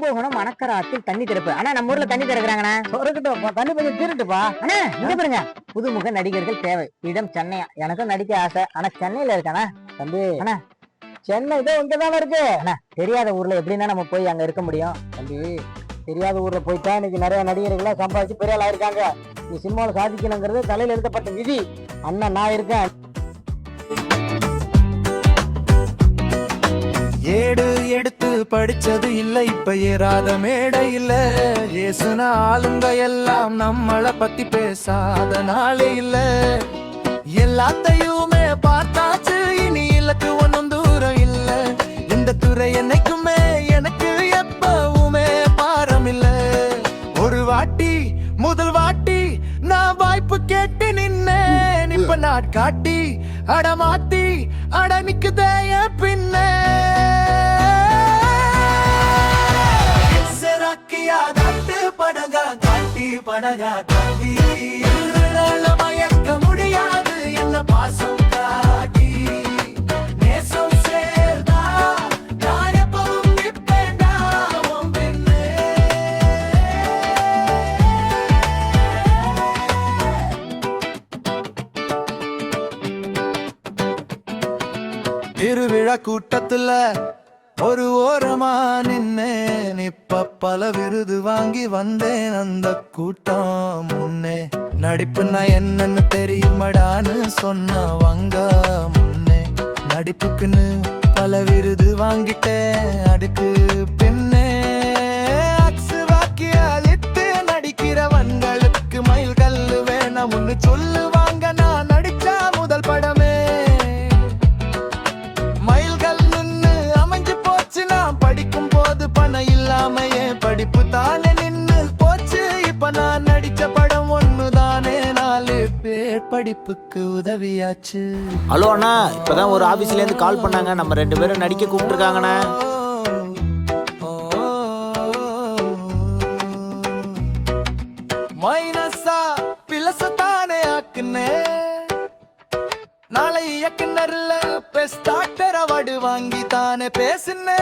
கும்பகோணம் மணக்கராத்தில் தண்ணி திறப்பு. ஆனா நம்ம ஊர்ல தண்ணி திறக்கிறாங்கண்ணா. இருக்கட்டும், தண்ணி கொஞ்சம் தீரட்டுப்பா. அண்ணா இங்க பாருங்க, புதுமுக நடிகர்கள் தேவை. இடம் சென்னையா. எனக்கும் நடிக்க ஆசை, ஆனா சென்னையில இருக்கானா தம்பி. அண்ணா சென்னை இதோ இங்கதானே இருக்கு. அண்ணா தெரியாத ஊர்ல எப்படின்னா நம்ம போய் அங்க இருக்க முடியும்? தம்பி, தெரியாத ஊர்ல போயிட்டா இன்னைக்கு நிறைய நடிகர்களா சம்பாதிச்சு பெரிய ஆளா இருக்காங்க. நீ சினிமாவில் சாதிக்கணுங்கிறது தலையில எழுதப்பட்ட விதி. அண்ணன் நான் இருக்கேன். ஏடு எடுத்து படிச்சது இல்ல, இப்ப ஏறாத மேடை இல்ல. ஏசுன ஆளுங்க எல்லாம் நம்மள பத்தி பேசாத நாளே இல்ல. எல்லாத்தையுமே பார்த்தாச்சு, இனி இலக்கு ஒன்னும் தூரம் இல்ல. இந்த துறை என்னைக்குமே எனக்கு எப்பவுமே பாரம் இல்ல. ஒரு வாட்டி முதல் வாட்டி நான் வாய்ப்பு கேட்டு நின்னேன். இப்ப நாட்காட்டி அடமாத்தி அட நிக்குதே பின்னே. படகா காட்டி மயக்க முடியாது என்ன பாசம் காட்டி. நேசம் சேர்ந்தா நான் எப்பவும் நிற்பேன்டா உன் பின்னே. திருவிழா கூட்டத்துல ஒரு ஓரமா நின்னேன். இப்ப பல விருது வாங்கி வந்தேன் அந்த கூட்டம் முன்னே. நடிப்புன்னா என்னன்னு தெரியுமடான்னு சொன்னவங்க முன்னே. நடிப்புக்குன்னு பல விருது வாங்கிட்டேன் அடுக்கு பின்னே. அக்ஸு வாக்கிய அழித்து நடிக்கிறவங்களுக்கு மயில் கல்லு வேணும்னு சொல்லுவாங்க. நான் நடிச்சா முதல் படமே படிக்கும் போது பணம் இல்லாமையே படிப்பு தானே நின்னு போச்சு. இப்ப நான் நடிச்ச படம் ஒண்ணுதானே 4 பேர் படிப்புக்கு உதவியாச்சு. ஹலோ அண்ணா, இப்பதான் ஒரு ஆபீஸ்ல இருந்து கால் பண்ணாங்க. நம்ம 2 பேரும் நடிக்க கூப்பிட்டுருக்காங்கண்ணா. மைனஸா பிளஸத்தானே ஆக்குனே. நாளை இயக்குனர்ல பெஸ்ட் ஆக்டர் அவார்டு வாங்கி தானே பேசுனே.